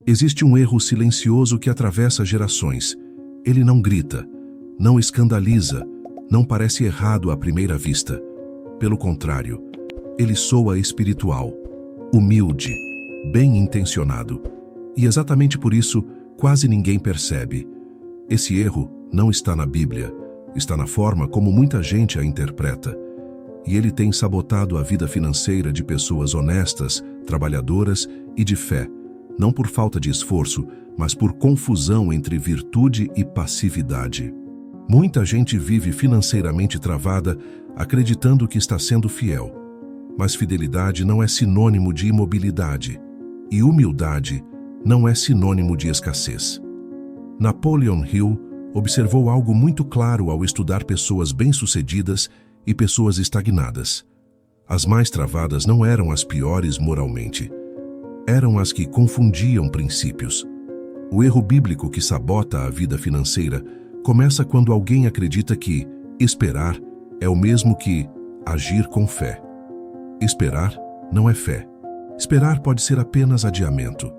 Existe um erro silencioso que atravessa gerações. Ele não grita, não escandaliza, não parece errado à primeira vista. Pelo contrário, ele soa espiritual, humilde, bem-intencionado. E exatamente por isso, quase ninguém percebe. Esse erro não está na Bíblia, está na forma como muita gente a interpreta. E ele tem sabotado a vida financeira de pessoas honestas, trabalhadoras e de fé, não por falta de esforço, mas por confusão entre virtude e passividade. Muita gente vive financeiramente travada, acreditando que está sendo fiel. Mas fidelidade não é sinônimo de imobilidade, e humildade não é sinônimo de escassez. Napoleon Hill observou algo muito claro ao estudar pessoas bem-sucedidas e pessoas estagnadas. As mais travadas não eram as piores moralmente. Eram as que confundiam princípios. O erro bíblico que sabota a vida financeira começa quando alguém acredita que esperar é o mesmo que agir com fé. Esperar não é fé. Esperar pode ser apenas adiamento.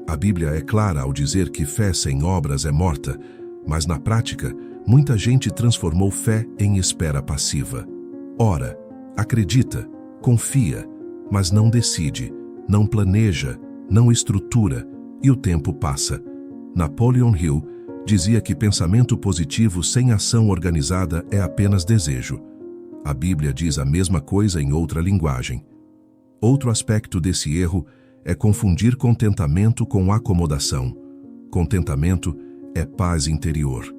A Bíblia é clara ao dizer que fé sem obras é morta, mas na prática, muita gente transformou fé em espera passiva. Ora, acredita, confia, mas não decide, não planeja, não estrutura, e o tempo passa. Napoleon Hill dizia que pensamento positivo sem ação organizada é apenas desejo. A Bíblia diz a mesma coisa em outra linguagem. Outro aspecto desse erro é confundir contentamento com acomodação. Contentamento é paz interior.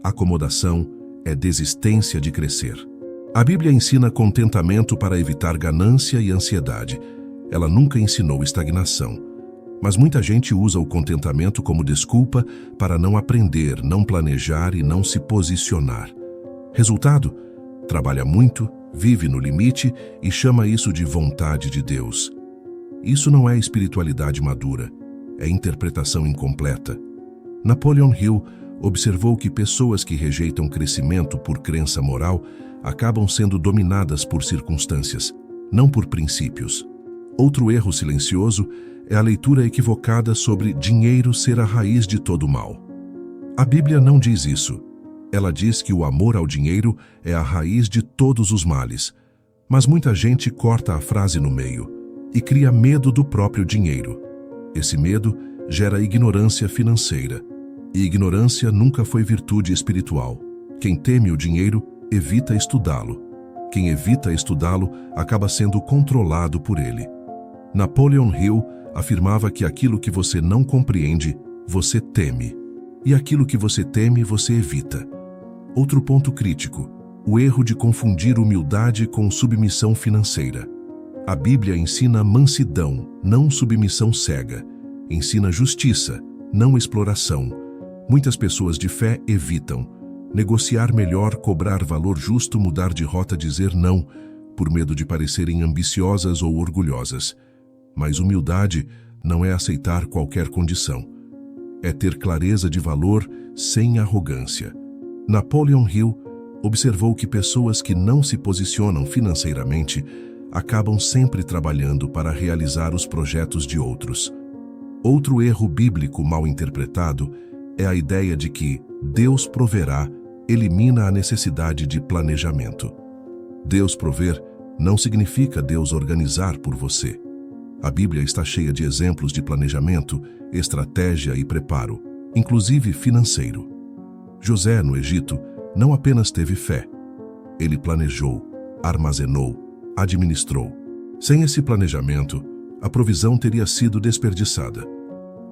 Acomodação é desistência de crescer. A Bíblia ensina contentamento para evitar ganância e ansiedade. Ela nunca ensinou estagnação. Mas muita gente usa o contentamento como desculpa para não aprender, não planejar e não se posicionar. Resultado? Trabalha muito, vive no limite e chama isso de vontade de Deus. Isso não é espiritualidade madura, é interpretação incompleta. Napoleon Hill observou que pessoas que rejeitam crescimento por crença moral acabam sendo dominadas por circunstâncias, não por princípios. Outro erro silencioso é a leitura equivocada sobre dinheiro ser a raiz de todo mal. A Bíblia não diz isso. Ela diz que o amor ao dinheiro é a raiz de todos os males. Mas muita gente corta a frase no meio e cria medo do próprio dinheiro. Esse medo gera ignorância financeira. E ignorância nunca foi virtude espiritual. Quem teme o dinheiro evita estudá-lo. Quem evita estudá-lo acaba sendo controlado por ele. Napoleon Hill afirmava que aquilo que você não compreende, você teme. E aquilo que você teme, você evita. Outro ponto crítico, o erro de confundir humildade com submissão financeira. A Bíblia ensina mansidão, não submissão cega. Ensina justiça, não exploração. Muitas pessoas de fé evitam. Negociar melhor, cobrar valor justo, mudar de rota, dizer não, por medo de parecerem ambiciosas ou orgulhosas. Mas humildade não é aceitar qualquer condição. É ter clareza de valor sem arrogância. Napoleon Hill observou que pessoas que não se posicionam financeiramente acabam sempre trabalhando para realizar os projetos de outros. Outro erro bíblico mal interpretado é a ideia de que Deus proverá elimina a necessidade de planejamento. Deus prover não significa Deus organizar por você. A Bíblia está cheia de exemplos de planejamento, estratégia e preparo, inclusive financeiro. José, no Egito, não apenas teve fé. Ele planejou, armazenou, administrou. Sem esse planejamento, a provisão teria sido desperdiçada.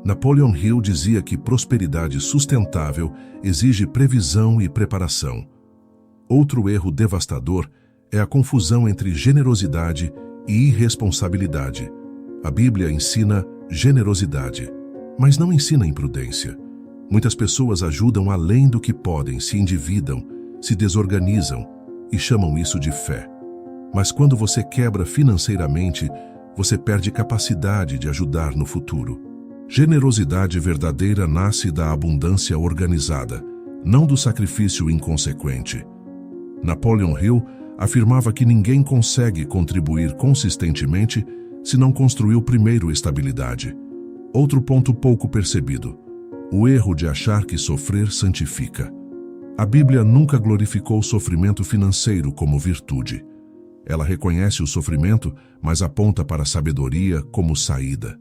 Napoleon Hill dizia que prosperidade sustentável exige previsão e preparação. Outro erro devastador é a confusão entre generosidade e irresponsabilidade. A Bíblia ensina generosidade, mas não ensina imprudência. Muitas pessoas ajudam além do que podem, se endividam, se desorganizam e chamam isso de fé. Mas quando você quebra financeiramente, você perde capacidade de ajudar no futuro. Generosidade verdadeira nasce da abundância organizada, não do sacrifício inconsequente. Napoleon Hill afirmava que ninguém consegue contribuir consistentemente se não construiu primeiro estabilidade. Outro ponto pouco percebido: o erro de achar que sofrer santifica. A Bíblia nunca glorificou o sofrimento financeiro como virtude. Ela reconhece o sofrimento, mas aponta para a sabedoria como saída.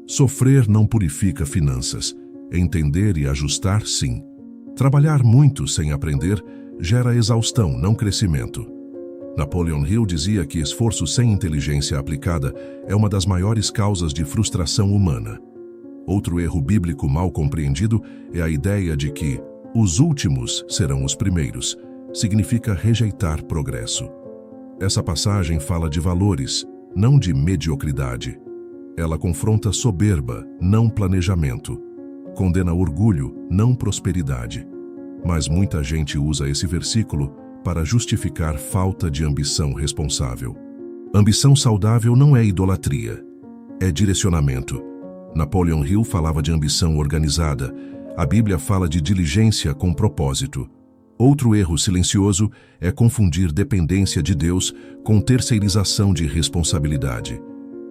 Sofrer não purifica finanças. Entender e ajustar, sim. Trabalhar muito sem aprender gera exaustão, não crescimento. Napoleon Hill dizia que esforço sem inteligência aplicada é uma das maiores causas de frustração humana. Outro erro bíblico mal compreendido é a ideia de que os últimos serão os primeiros. Significa rejeitar progresso. Essa passagem fala de valores, não de mediocridade. Ela confronta soberba, não planejamento. Condena orgulho, não prosperidade. Mas muita gente usa esse versículo para justificar falta de ambição responsável. Ambição saudável não é idolatria, é direcionamento. Napoleon Hill falava de ambição organizada. A Bíblia fala de diligência com propósito. Outro erro silencioso é confundir dependência de Deus com terceirização de responsabilidade.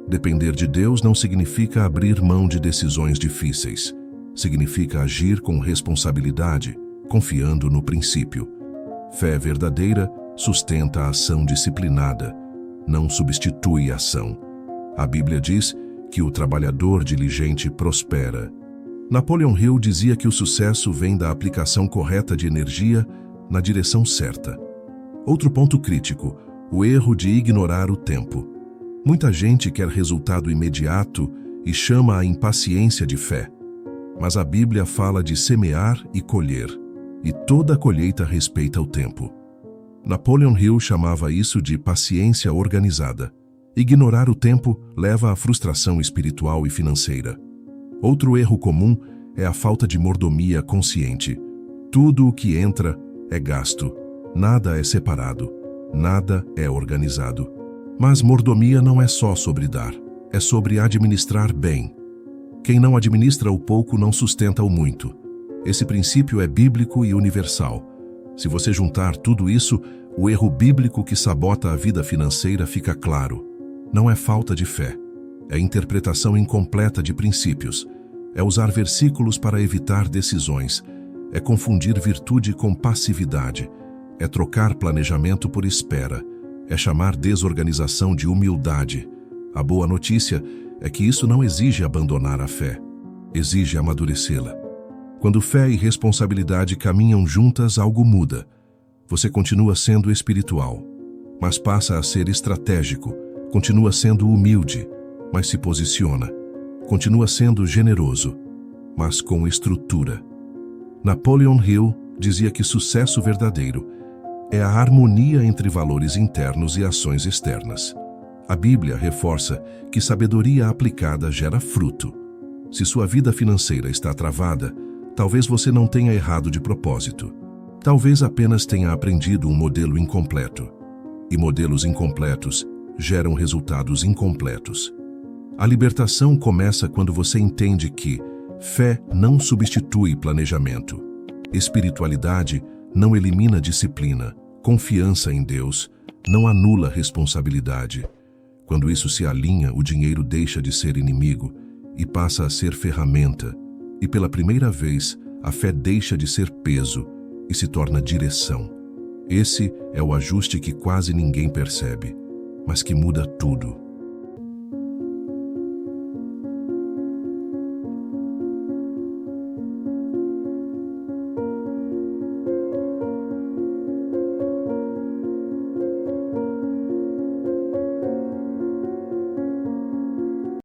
Depender de Deus não significa abrir mão de decisões difíceis. Significa agir com responsabilidade, confiando no princípio. Fé verdadeira sustenta a ação disciplinada, não substitui a ação. A Bíblia diz que o trabalhador diligente prospera. Napoleon Hill dizia que o sucesso vem da aplicação correta de energia na direção certa. Outro ponto crítico: o erro de ignorar o tempo. Muita gente quer resultado imediato e chama a impaciência de fé. Mas a Bíblia fala de semear e colher, e toda colheita respeita o tempo. Napoleon Hill chamava isso de paciência organizada. Ignorar o tempo leva à frustração espiritual e financeira. Outro erro comum é a falta de mordomia consciente. Tudo o que entra é gasto, nada é separado, nada é organizado. Mas mordomia não é só sobre dar, é sobre administrar bem. Quem não administra o pouco não sustenta o muito. Esse princípio é bíblico e universal. Se você juntar tudo isso, o erro bíblico que sabota a vida financeira fica claro. Não é falta de fé, é interpretação incompleta de princípios, é usar versículos para evitar decisões, é confundir virtude com passividade, é trocar planejamento por espera, é chamar desorganização de humildade. A boa notícia é que isso não exige abandonar a fé, exige amadurecê-la. Quando fé e responsabilidade caminham juntas, algo muda. Você continua sendo espiritual, mas passa a ser estratégico. Continua sendo humilde, mas se posiciona. Continua sendo generoso, mas com estrutura. Napoleon Hill dizia que sucesso verdadeiro é a harmonia entre valores internos e ações externas. A Bíblia reforça que sabedoria aplicada gera fruto. Se sua vida financeira está travada, talvez você não tenha errado de propósito. Talvez apenas tenha aprendido um modelo incompleto. E modelos incompletos geram resultados incompletos. A libertação começa quando você entende que fé não substitui planejamento. Espiritualidade não elimina disciplina. Confiança em Deus não anula responsabilidade. Quando isso se alinha, o dinheiro deixa de ser inimigo e passa a ser ferramenta. E pela primeira vez, a fé deixa de ser peso e se torna direção. Esse é o ajuste que quase ninguém percebe, mas que muda tudo.